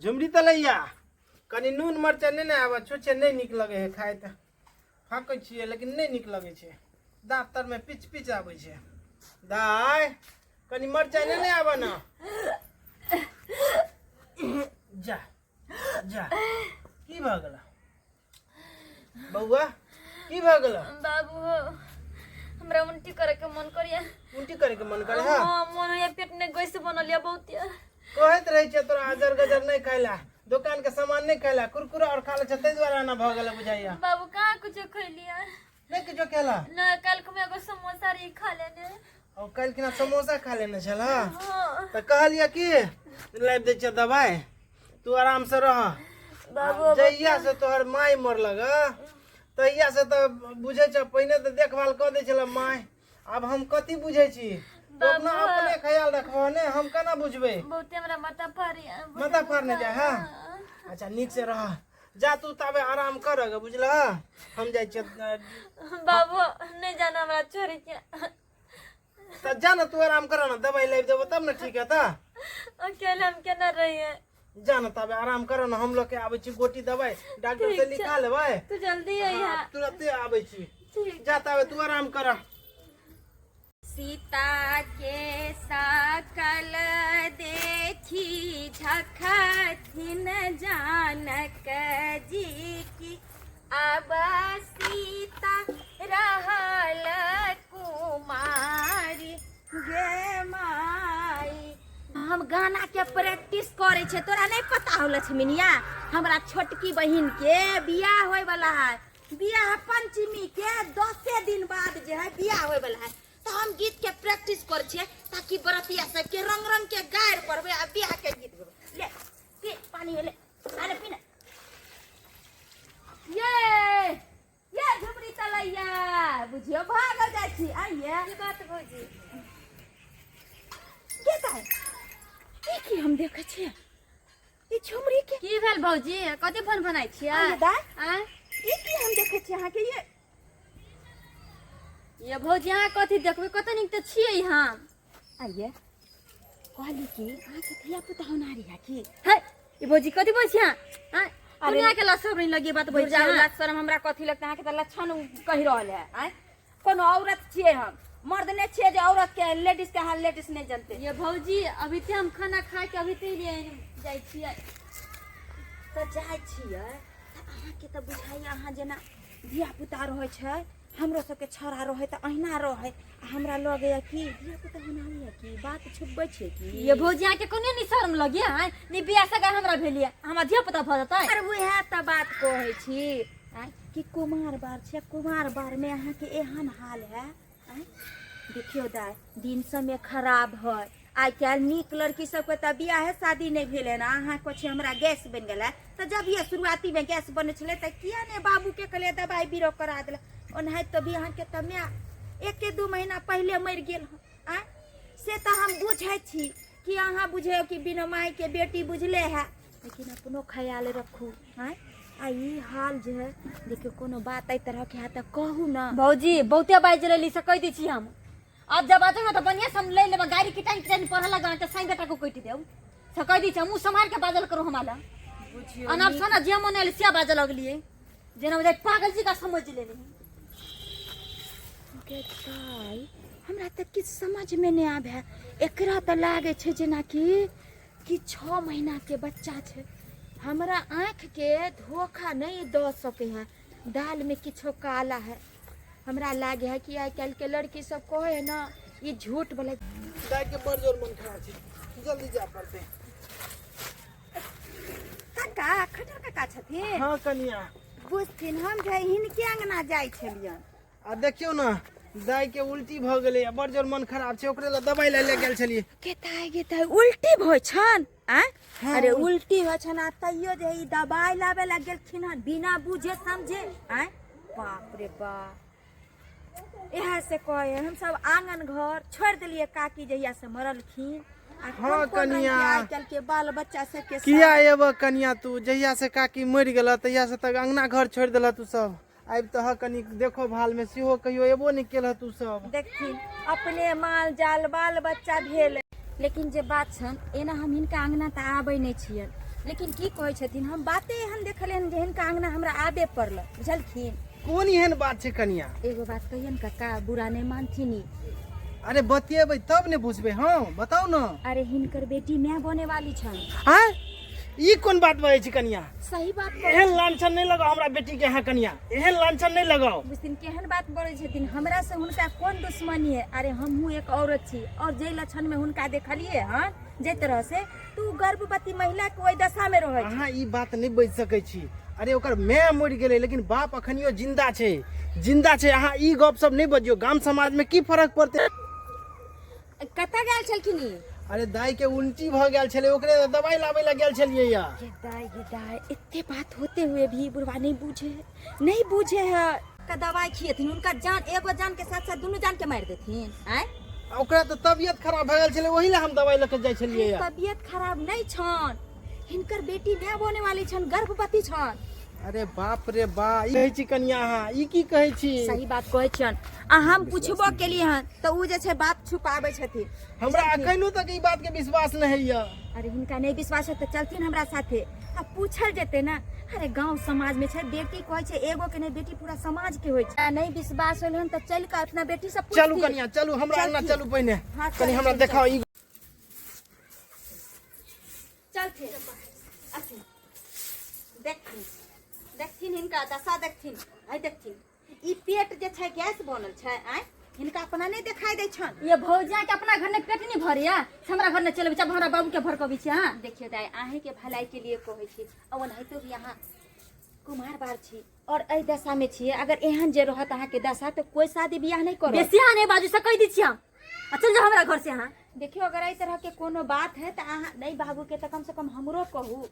झुमरी तलैया कनी नून मरचा नहीं ना आवा छुच्छे नहीं निक लगे है खाए त फाकै छियै लेकिन नहीं निक लगे छे दांत तर में पिच पिच आबै छे दाय कनी मरचा नहीं आवा ना जा जा की भ गेल बउआ की भ गेल बाबू हमरा उल्टी करे के मन करिया उल्टी करे के मन करे हां हां मन या पेट ने गैस बनलिया बहुत कहत रही छे तोरा अजर गजर नहीं खैला दुकान के सामान नहीं खैला कुरकुरा और खा ले छे तै द्वारा ना भ गेल बुझाइया बाबू कहां कुछ खैलिया नहीं कुछ खेला ना कल को मैं एगो समोसा री खा लेने और कल के ना समोसा खा लेने छला हां त कहलिया कि लाइब दे छे दवाई तू आराम से रह बाबू जइया से तोहर माई मर लगा तहिया से तो बुझे छ पहिने तो देखभाल कर दे छला माई अब हम कथि बुझे छी तो अपना अपने ख्याल रखबो ने हम केना बुझबे बहुत हमरा माथा फारिया माथा फाड़ने जा हां अच्छा नीक से रह जा तू तबे आराम कर बुझला हम जाय छ बाबू नहीं जाना हमरा छोरी के त जा ना तू आराम कर ना दवाई ले देबो तब ना ठीक है त अकेले हम केना रहिए जा ना तबे आराम कर ना हम लोग के आबै छी गोटी दवाई डॉक्टर से लिखा लेबै तू जल्दी आइया तुरंत आबै छी जा तबे तू आराम कर सीता के सकल देखी झखथिन जानक जी की अब सीता रहल कुमारी गे माई हम गाना के प्रैक्टिस करे छे तोरा नहीं पता हो लक्ष्मीनिया हमरा छोटकी बहिन के बियाह होय वाला है बियाह पंचमी के 10 दिन बाद जे है बियाह होय वाला है तो हम गीत के प्रैक्टिस कर छे ताकि बरतिया सब के रंग रंग के गायर परबे आ बियाह के गीत गाबे ले पी पानी ले अरे पी ना ये झुमरी तलैया बुझियो भागल जाय छी आइए ये बात भौजी के ताय ई की हम देखे छे ई झुमरी के की भेल भौजी कथि फोन बनाई छियै आ ई की हम देखे छी अहाँ के ये भौजी अहाँ कथी देखबै कत निक त छियै हम आइए कहली की अहाँ के धिया पुता होनारी है की है ई भौजी कथि बोल छी हां अरे अहाँ के लसर नहीं लगे बात बोल जा लसर हमरा कथि लगता अहाँ के त लक्षण कहि रहल है आ कोनो औरत छियै हम मर्द ने छियै जे औरत के लेडीज के हाल लेडीज नहीं जानते ये भौजी अभी ते हम खाना खा के अभी ते जाय छियै त जाय छियै अहाँ के त बुझाई अहाँ जेना धिया पुता रहै छै हमरो सबके छौरा रहे त अहिना रहे हमरा लगे या कि धिया पुता होनारी है कि बात छुपबै छै कि ये भौजिया के कोने नि शर्म लगे है नि बियाह सगा हमरा भेलिए हमरा धिया पुता भ जतै अरे उहे त बात कहै छी कि कुमार बार छै कुमार बार में अहाँ के एहन हाल है देखियो दाय दिन समय खराब है आई काल नीक लड़की सबके त बियाह शादी नहीं भेले ना अहाँ को छै हमरा गैस बन गेला त जब ये शुरुआती में गैस बने छले त किया ने बाबू के कहले दवाई बीरो करा देला ओनाहे तो भी अहाँ के तमे 1-2 महीना पहले मर गेल आ से तो हम बुझै छी कि अहाँ बुझे कि बिना माई के बेटी बुझले है लेकिन अपनो ख्याल रखू हैं आई हाल जे है देखियो कोनो बात आई तरह के है त कहू ना भौजी बहुते बाज लेली से कह दी छी हम अब जब आते तो बनिया हम ले लेबा गाड़ी की टाइम पढ़ा लगा के साइन बेटा को कइट देऊ से कह दी छी मुंह संभाल के बाजल करो हमारा बुझियो अनब सोना जे मन आइल से बाजल लगलिए जेना मुझे पागल जी का समझ लेली के ताई हमरा त किछ समझ में नहीं आबे है एकरा त लागे छे जेना कि 6 महीना के बच्चा छे हमरा आंख के धोखा नहीं द सके है दाल में किछो काला है हमरा लागे है कि आई काल के लड़की सब कहे है ना ये झूठ बोले दाई के बड़ जोर मन खराब छे जल्दी जा पड़ते काका खटर काका छथिन हां कनिया बुझथिन हम जे हिनके अंगना जाय छलियन आ देखियो ना दाई के उल्टी भ गेले बड़ जोर मन खराब छे ओकरे ला दवाई ले गेल छलिए केताई उल्टी भय छन आ अरे उल्टी हो छन आ तइयो जे ई दवाई लावे ला गेलखिन हन बिना बुझे समझे आ बाप रे बाप एहा से कहे हम सब आंगन घर छोड़ देलिए काकी जहिया से मरलखिन हां कनिया आजकल के बाल बच्चा सब के किया एब कनिया तू जहिया से काकी मर गेल तहिया से तक अंगना घर छोड़ देला तू सब आब तो कनी देखो भाल में सेहो कहियो एबो नहीं केल तू सब देखिन अपने माल जाल बाल बच्चा भेल लेकिन जे बात छन एना हम हिनका अंगना त आबै नहीं छियन लेकिन की कहै छथिन हम बाते एहन देखले हन जेहन का अंगना हमरा आबे पड़ल बुझलखिन। कौन एहन बात छै कनिया? एगो बात कहियन काका बुरा नहीं मानथिन ई। अरे बतिएबै तब ने बुझबै। हाँ बताओ ना। अरे हिनकर बेटी मैं बने वाली छन। हाँ ई कौन बात बजे छी कनिया? सही बात एहन लांछन नहीं लगाओ हमरा बेटी के यहाँ कनिया, एहन लांछन नहीं लगाओ। बुझथिन केहन बात बोलै छथिन हमरा से हुनका कोन दुश्मनी है? अरे हमहू एक औरत छी और जे लक्षण में हुनका देखलिए हन जे तरह से तू गर्भवती महिला के ओई दशा में रहै छै। अहाँ ई बात नहीं बज सकै छी। अरे ओकर माय मरि गेलै लेकिन बाप अखनियो जिंदा छै, जिंदा छै। अहाँ ई गप सब नहीं बजियो, गाम समाज में की फर्क पड़तै? कतऽ गेल छलखिन ई? अरे दाई के उल्टी भ गेल छलै, ओकरे दवाई लाबै ला गेल छलियै या। ये दाई इतने बात होते हुए भी बुढ़वा नहीं बूझे है का दवाई खिएथिन उनका जान एगो जान के साथ साथ दोनों जान के मार देथिन। आय ओकरा तो तबियत खराब भ गेल छलै, ओही ला हम दवाई लेके जाय छलियै या। तबियत खराब नहीं छन, हिनकर बेटी मैं बोने वाली छन, गर्भवती छन। अरे बाप रे बा, ई कहै छी कनिया अहाँ ई की कहै छी? सही बात कहै छन। आ हम पूछबो केलिए हन त उ जे छै बात छुपाबै छथिन। हमरा अखनो तक ई बात के विश्वास नहीं है। अरे हिनका नहीं विश्वास है तो चलथिन हमरा साथे आ पूछल जेते ना। अरे गांव समाज में छै बेटी कहै छै एगो के नहीं बेटी पूरा समाज के होय छै। नहीं विश्वास होल हन त चल के अपना बेटी से पूछ। चलू कनिया चलू, हमरा अंगना चलू पहिने। हाँ, कनी हमरा चल, देखाओ ई। चल थे अथी देखथिन हिनका दशा देखथिन। आई देखथिन ई पेट जे छै गैस बनल छै। आय हिनका अपना नहीं दिखाई दे छन। ये भौजा के अपना घर में पेट नहीं भरिया, हमरा घर में चलबे छ हमरा बाबू के भरकबी छी। हां देखियो दाई आहे के भलाई के लिए कहै छी। अवन है तो यहाँ कुमार बार छी और ए दशा में छी। अगर एहन जे रहत अहाँ के दशा तो कोई शादी बियाह नहीं करो। बेसिया नहीं बाजू से कह दी छी हम। चल जा हमरा घर से। हां देखियो अगर ए तरह के कोनो बात है त अहाँ नहीं बाबू के त कम से कम हमरो कहू।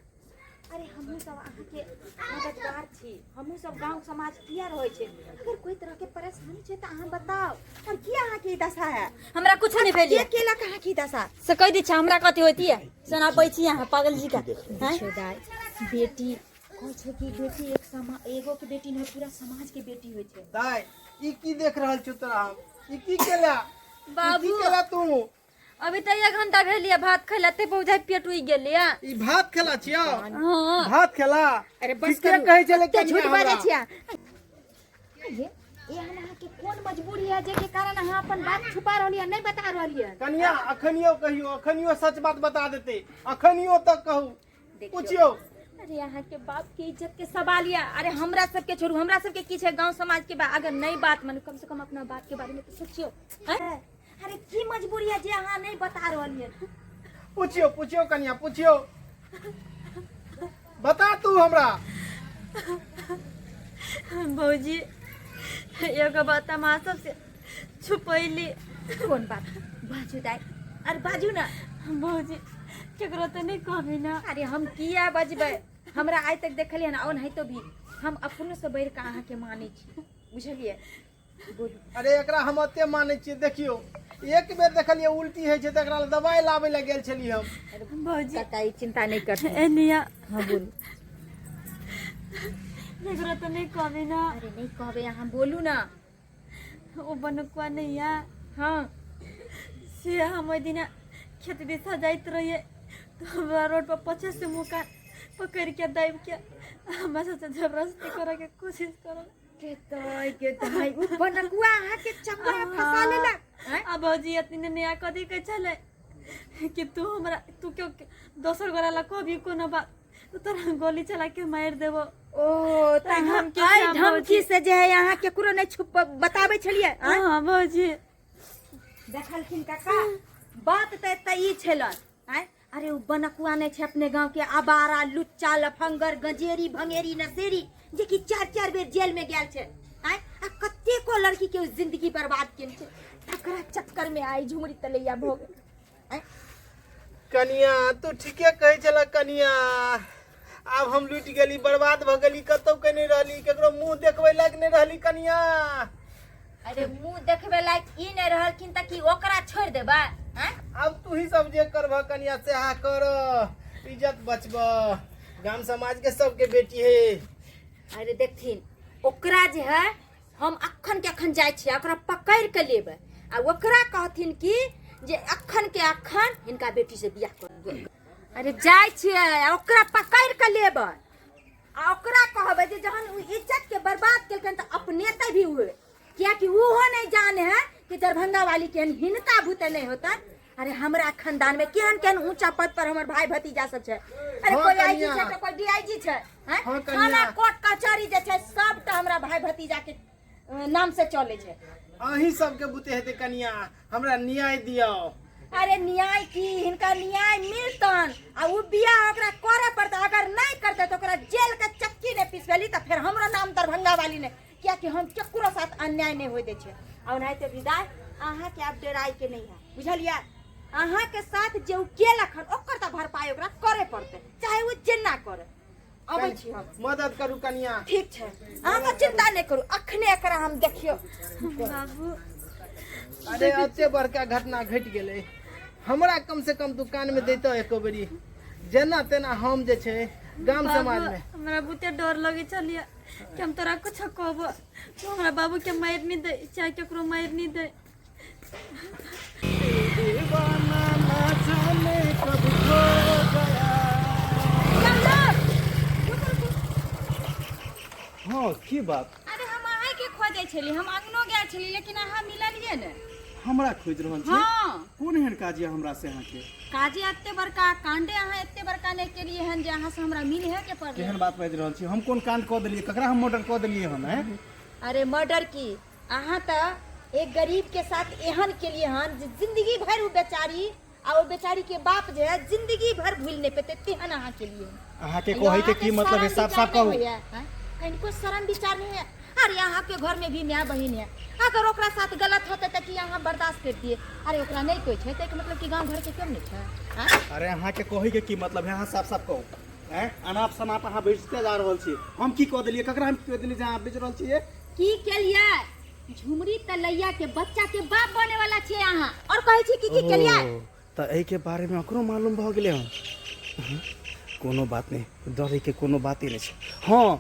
अरे हमहू सब अहाँ के मददगार छी, हमहू सब गांव समाज किया रहै छै। अगर कोई तरह के परेशानी छै त अहाँ बताओ। और की अहाँ के दशा है? हमरा कुछ नहीं भेलिए। अकेला कहाँ की दशा से कह दी छी हमरा कथि होती है सुना पै छी यहाँ पागल जी का। हैं छोदाई बेटी कहै छै कि बेटी एगो के बेटी नहीं पूरा समाज के बेटी होय छै। दाई ई की देख रहल छ तोरा? ई की केला बाबू? की केला तू? अभी तो 1 घंटा भेलिए भात खैला ते बुझाइ पेट उइ गेलिए। ई भात खेला छियो? हां भात खेला? अरे बस के कहै छले कते कनिया झूठ बाजै हमरा? छिया। ये एहन अहाँ के कोन मजबूरी है जे के कारण अहाँ अपन बात छुपा रहलिए नहीं बता रहलिए? कनिया अखनियो कहियो, अखनियो सच बात बता देते, अखनियो तक कहू पूछियो। अरे यहाँ के बाप के इज्जत के सवाल या। अरे हमरा सब के छोड़ू, हमरा सब के की छै गांव समाज के अगर नई बात माने कम से कम अपना बात के बारे में तो सोचियो। अरे की मजबूरी है जे अहाँ नहीं बता रहलिए? पूछियो पूछियो कनिया पूछियो, बता तू हमरा। भौजी एगो बात हम अहाँ सबसे छुपैली। कौन बात? बाजू दाई, अरे बाजू ना। भौजी केकरो तो नहीं कहबी ना। अरे हम किया बजबै? हमरा आज तक देखलिए ना और नहीं तो भी हम अपनों से बढ़ के अहाँ के माने छी, बुझलिए? बोलू। अरे एकरा हम ओते मानै छियै। देखियो एक बेर देखलिए उल्टी है छै त एकरा दवाई लाबै ला गेल छली हम। भौजी काका ई चिंता नहीं कर। एनिया हां बोलू। केकरो तो नहीं कहबी ना। अरे नहीं कहबे अहाँ बोलू ना। ओ बनकुआ नहीं है हाँ से हम ओइ दिन खेत दिशा जाइत रहिए तो हमरा रोड पर पीछे से मुका पकड़ के दाब के हमरा से जबरदस्ती करे के कोशिश करल। के दाई उ बनकुआ अहाँ के चमड़ा में फंसा लेला। अब भौजी इतने नया कदी के चले कि तू क्यों दोसर गोरा ला कभी कोनो बात तो तोरा गोली चला के मार देबो। ओ त हम के धमकी से जे है यहाँ केकरो नहीं छुप बताबै छलिए। हां भौजी देखलखिन काका बात त ई छलन। अरे उ बनकुआ नहीं छै अपने गांव के आबारा लुच्चा लफंगर गंजेरी भंगेरी नसेरी जे कि 4 बेर जेल में गेल छै। आ कते को लड़की के जिंदगी बर्बाद केने छै। तकरा चक्कर में आई झुमरी तलैया भोग। कनिया तू ठीके कहै छला कनिया। आब हम लुट गेली, बर्बाद भ गेली, कतौ के नहीं रहली, केकरो मुंह देखबै लायक नहीं रहली कनिया। अरे मुंह देखबे लायक ई नहीं रहलखिन त की ओकरा छोड़ देबा? अब तू ही सब जे करबा कनिया से हा कर, इज्जत बचबा, गांव समाज के सबके बेटी है। अरे देखथिन ओकरा जे है हम अखन के अखन जाय छी, ओकरा पकड़ के लेबै आ ओकरा कहथिन कि जे अखन के अखन हिनका बेटी से बियाह कर। अरे जाय छियै ओकरा पकड़ के लेबै आ ओकरा कहबै जे जहन उ इज्जत के बर्बाद केलकन त अपने ते भी हुए कियाकि उहो नहीं जाने है कि दरभंगा वाली के हिनता भूते नहीं होता। अरे हमरा खानदान में केहन केहन ऊंचा पद पर हमर भाई भतीजा सब छै। अरे कोई आईजी छै त कोई डीआईजी छै हैं थाना कोर्ट कचहरी जे छै सबटा हमरा भाई भतीजा के नाम से चले छै। अही सबके बुते हेते कनिया हमरा न्याय दियो। अरे न्याय की हिनका न्याय मिलतन आ उ बियाह ओकरा करे पड़ता। अगर नहीं करते तो ओकरा जेल के चक्की ने पिसवेली त फिर हमरो नाम दरभंगा वाली ने किया कि हम केकरो साथ अन्याय नहीं होय दे छै। आ ओनाहिते विदाई अहाँ के आब डराई के नहीं है बुझलिया। अहाँ के साथ जे उ केलखन ओकर त भरपाई ओकरा करे पड़ते चाहे उ जेना करे। अबै छी हम मदद करू कनिया। ठीक छै अहाँ का चिंता नहीं करू अखने एकरा हम देखियो। बाबू अरे अते बड़का घटना घट गेलै हमरा कम से कम दुकान में देतो एको बेरी जेना तेना हम जे छै गांव समाज में। हमरा बुते डर लगे चलिए कि हम तोरा कुछ कहबो तो हमरा बाबू के मार नहीं दे चाहे केकरो मार नहीं दे। दीवाना ना जाने कब खो गया। हाँ की बात? अरे हम अहाँ के खोजे छली हम अंगनो गेल छली लेकिन अहाँ मिललिए ने। हमरा खोज रहल छी। हाँ कोन एहन काज ये हमरा से अहाँ के? काजे एते बड़का कांडे अहाँ एते बड़का नहीं केलिए हन जे अहाँ से हमरा मिल है के पड़ले। केहन बात बाजि रहल छी? हम कोन कांड कऽ देलियै? ककरा हम मर्डर कऽ देलियै हम? हैं अरे मर्डर की अहाँ त एक गरीब के साथ एहन केलिए हन जे जिंदगी भर वो बेचारी आ वो बेचारी के बाप जे है जिंदगी भर भूल नहीं पेते तेहन अहाँ केलिए। अहाँ के कहै के की मतलब है? साफ साफ कहू। कनिको शर्म विचार नहीं है। अरे यहाँ के घर में भी माँ बहन है अगर ओकरा साथ गलत होते त कि यहाँ बर्दाश्त करतिए। अरे ओकरा नहीं कोई छै त मतलब कि गांव घर के क्यों नहीं छै? अरे अहाँ के कहै के की मतलब है? अहाँ साफ साफ कहू। हैं अनाप शनाप अहाँ बेचते जा रहल छी। हम की कऽ देलियै? ककरा हम कऽ देलियै जे अहाँ बेच रहल छियै? की केलिए? झुमरी तलैया के बच्चा के बाप बने वाला छियै अहाँ और कहै छी की केलिए? त एहि के बारे में ओकरो मालूम भ गेलै हन। कोनो बात नहीं डरे के कोनो बात ही नहीं छै। हाँ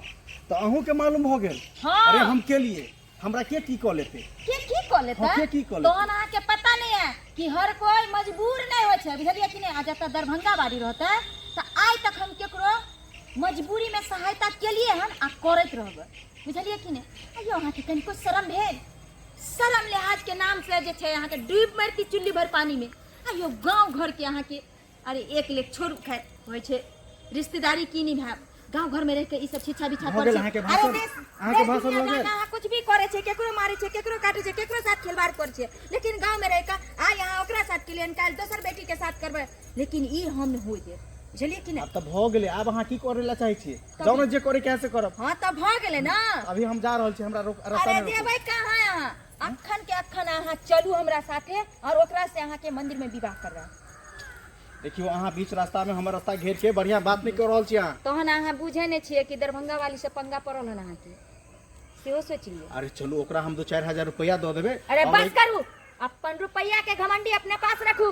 तो अहूँ के मालूम हो गेल। हाँ। अरे हम के लिए हमरा के की कऽ लेते? के की कऽ लेते? हाँ, के की कऽ लेते? तोहन अहाँ के पता नहीं है कि हर कोई मजबूर नहीं होय छै बुझलिए कि नहीं। आ जत दरभंगा बाड़ी रहते त आइ तक हम केकरो मजबूरी में सहायता केलिए हन आ करैत रहबै बुझलिए कि नहीं। अयो अहाँ के कनिको शर्म भेल? शर्म लिहाज के नाम से जे छै अहाँ के डूब मरती चुल्ली भर पानी में। अयो गांव घर के अहाँ के अरे एक लेख छोड़ू खैर होय छै रिश्तेदारी की नहीं भाव गांव घर में रह के ई सब छिछा बिछा हो कर गेल छै। अहाँ के अरे भाषण? देश अहाँ के भाषण हो गेल? अहाँ कुछ भी करे छै केकरो मारे छै केकरो काटे छै केकरो साथ खिलवाड़ करे छै लेकिन गांव में रह के आ यहाँ ओकरा साथ केलियन काल दोसर बेटी के साथ करबै लेकिन ई हम होय दे बुझलिए कि नहीं। अब त भ गेलै। आब अहाँ की करे ला चाहै छियै? जाउ ने जे करे कैसे करब। हां त भ गेलै ना। अभी हम जा रहल छी। हमरा रोक रास्ता अरे में रोकू। देबै कहाँ यहाँ अखन के अखन अहाँ चलू हमरा साथे और ओकरा से अहाँ के मंदिर में विवाह करबा। देखियो अहाँ बीच रास्ता में हमर रास्ता घेर के बढ़िया बात नहीं कर रहल छी अहाँ। तहन अहाँ बुझे नहीं छियै कि दरभंगा वाली से पंगा पड़ल हन अहाँ के सेहो सोचिए। अरे चलो ओकरा हम 2-4 हजार रुपया दऽ देबै। अरे और बस करू अपन रुपया के घमंडी अपने पास रखू।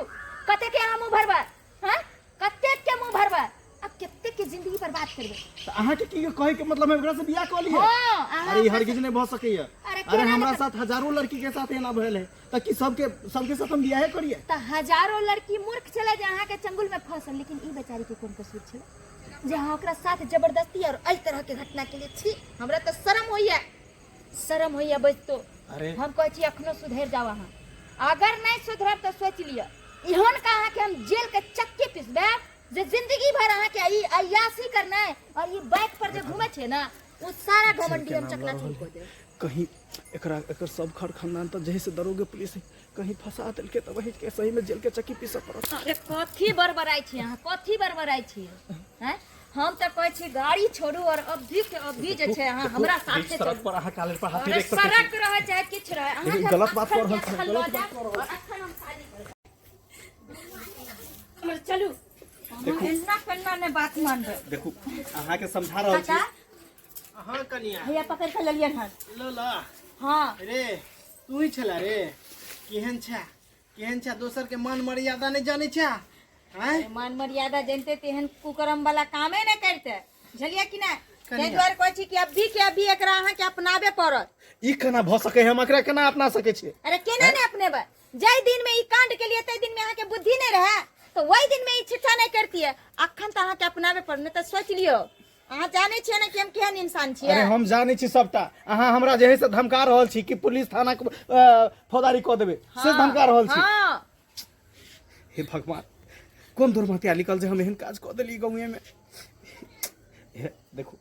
कते के हम मुंह भरबा हैं कते के मुंह भरबा अब कते के जिंदगी बर्बाद करबे। त अहाँ के की कहे के मतलब है ओकरा से बियाह कऽ लियै? हां अरे ई हरगिज नहीं भ सकैया। अरे अरे केना हमरा नहीं साथ हजारों लड़की के साथ एना भेल है त कि सबके साथ हम बियाह करिए? त हजारों लड़की मूर्ख छले जे अहाँ के चंगुल में फंसल लेकिन ई बेचारी के कोन कसूर छले जे अहाँ ओकरा साथ जबरदस्ती और एहि तरह के घटना के लिए छी। हमरा त शर्म होइया बचतो। अरे हम कहै छी अखनो सुधर जाओ अहाँ अगर नहीं सुधरब त सोच लियो इहन का अहाँ के हम जेल के चक्के पिसबे जे जिंदगी भर अहाँ के ई अयासी करना है और ये बाइक पर जे घूमे छे ना वो सारा घमंडी हम चकनाचूर कर दे। कहीं एकर सब घर खानदान त जही से दरोगे पुलिस कहीं फंसा देलके त वही के सही में जेल के चक्की पीस पड़त। अरे कथी बरबराई छी अहाँ कथी बरबराई छी हैं हम त कहै छी गाड़ी छोड़ू और अभी के अभी जे छै अहाँ हमरा साथे सड़क चलू। पर अहाँ काले पर हाथी अरे देख सकै छी। सड़क रहे चाहे किछ रहे अहाँ लेकिन के गलत बात कर रहल छी, अखन गलत लऽ बात जाउ कर रहल और अखन हम शादी करब। और चलू हम एन्ना कन्ना ने बात मानबे। देखू अहाँ के समझा रहल छी। काका हाँ कनिया भैया पकड़ के लेलियन हन। लो ला हां रे तू ही छला रे केहन छा दोसर के मान मर्यादा नहीं जाने छा हैं। मान मर्यादा जानते तेहन कुकर्म वाला कामे नहीं करते बुझलिए कि ना। कनिया। तै द्वारे कहै छी कि अभी के अभी एकरा अहाँ के अपनाबे पड़त। ई केना भ सकै हम एकरा केना अपना सकै छी? अरे केना ने अपनेबे जय दिन में ई कांड के लिए तै दिन में अहाँ के बुद्धि नहीं रहे तो वही दिन में ई चिट्ठा नहीं करती है अखन तो अहाँ के अपनावे पर नहीं तो सोच लियो अहाँ जाने छियै ना कि हम केहन इंसान छियै। अरे हम जाने छी सबटा, अहाँ हमरा जे है से धमका रहल छी कि पुलिस थाना के फौजदारी कऽ देबै, से धमका रहल छी। हाँ हे भगवान, कोन दुर्मतिया निकल जे हम एहन काज कऽ देली गाँवे में। हे देखो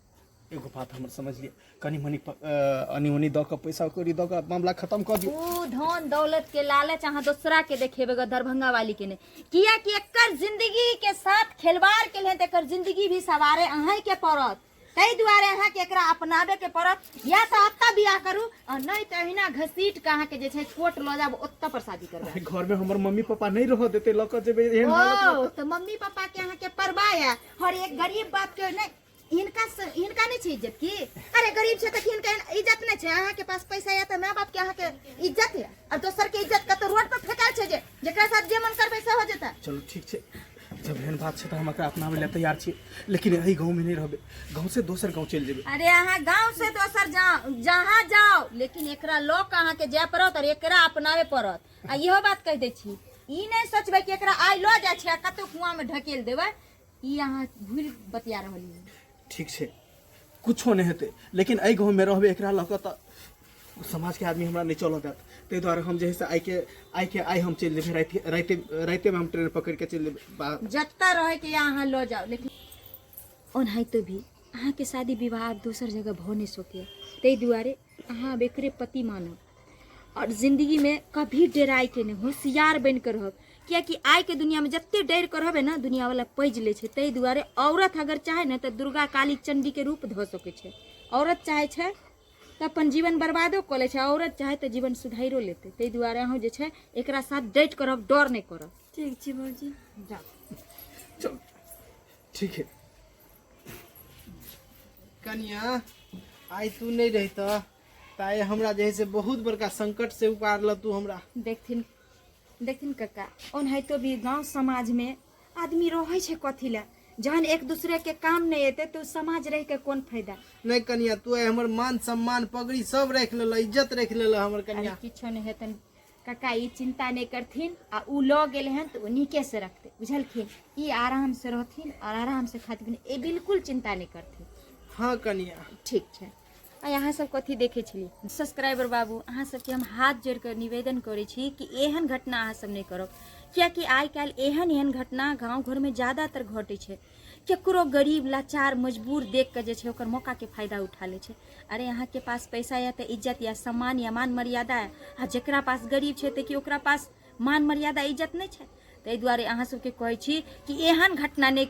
एगो बात हमर समझ लिया, कनी मनी अनी उनी दऽ कऽ पैसा कौड़ी दऽ कऽ मामला खत्म कऽ दियौ। ऊ धन दौलत के लालच अहाँ दूसरा के देखेबे ग दरभंगा वाली के ने, किया कि एकर जिंदगी के साथ खिलवाड़ के लिए एकर जिंदगी भी सवारे अहाँ के पड़त। तै दुआरे अहाँ के एकरा अपनाबे के पड़त, या तो अत्ता बियाह करू और नहीं तो अहिना घसीट के अहाँ के जे छै कोर्ट ल जाब ओत्ता पर शादी करबा। घर में हमर मम्मी पापा नहीं रह देते, लऽ कऽ जेबै एहन हालत में। ओ तो मम्मी पापा के अहाँ के परवाह है और एक गरीब बाप के नहीं इनका नहीं छै इज्जत की। अरे गरीब छै त इनका इज्जत नहीं छै, अहाँ के पास पैसा या त माँ बाप के अहाँ के इज्जत है और दोसर के इज्जत का तो रोड पर फेंकाल छै जे जेकरा साथ जे मन करबे से हो जेता। चलो ठीक छै, जब एहन बात छै त हम एकरा अपनाबै लेल तैयार छी, लेकिन एही गाँव में नहीं रहबै, गाँव से दोसर गाँव चलि जेबै। अरे अहाँ गांव से दोसर जहाँ जाओ लेकिन एकरा लोक अहाँ के जाय पड़त और एकरा अपनावे पड़त। आ इहो बात कह दै छी, ई नहीं सोचबै कि एकरा आइ लऽ जाय छै कतौ कुआं में ढकेल देबै, ई अहाँ भूल बतिया रहलियै। ठीक छै, कुछो नहीं हेतै, लेकिन एहि गाँव में रहबै एकरा लऽ कऽ तऽ समाज के आदमी हमरा नहीं चलऽ देत। ताहि दुआरे हम जे है से आइ हम चलि जेबै, राइते में हम ट्रेन पकड़ के चलि जेबै। जत्ता रहे के अहाँ लो जाओ, लेकिन ओनाहितो भी अहाँ के शादी विवाह दोसर जगह भ नहीं सके। ताहि दुआरे अहाँ अब एकरे पति मानब और जिंदगी में कभी डराई के नहीं, होशियार बन कर रहब। कियाकि आइ के दुनिया में जत्ते डर कर रहबे ना दुनिया वाला पैज ले छै। ताहि दुआरे औरत अगर चाहे ना तो दुर्गा काली चंडी के रूप ध सके छै। औरत चाहे छै तो अपन जीवन बर्बादो कऽ लै छै, औरत चाहे तो जीवन सुधारो लेते। ताहि दुआरे अहाँ जे छै एकरा साथ डट करब, डर नहीं करब। ठीक छै भौजी, जाओ। चल ठीक है। कनिया आई तू नहीं रही तो ताए हमरा जे है से बहुत बड़का संकट से उबारल तू हमरा। देखथिन देखथिन कक्का, ओनाहितो भी गांव समाज में आदमी रहे छै कथी ला, जहन एक दूसरे के काम नहीं एते तो समाज रह के कौन फायदा। नहीं कनिया तू हमर मान सम्मान पगड़ी सब रख लेल, इज्जत रख लेल हमर कनिया। अरे किछो नहीं हेतन कक्का, ई चिंता नहीं करथिन आ उ ल गेल हन तो नीके से रखते, बुझलखिन। ई आराम से रहथिन और आराम से खाथिन, ए बिल्कुल चिंता नहीं करथिन। हाँ कनिया ठीक छै। आ यहाँ सब कथी देखे छलिए सब्सक्राइबर बाबू, अहाँ सबके हम हाथ जोड़ कर निवेदन करे छी कि एहन घटना अहाँ सब नहीं करब। कियाकि आइ काल्हि एहन घटना गाँव घर में ज्यादातर घटे छै। केकरो गरीब लाचार मजबूर देख के जे छै ओकर मौका के फायदा उठा ले छै। अरे यहाँ के पास पैसा या तो इज्जत या सम्मान या मान मर्यादा है, आ जेकरा पास गरीब छै तो कि ओकरा पास मान मर्यादा इज्जत नहीं छै। ताहि दुआरे अहाँ सबके कहै छी कि एहन घटना नहीं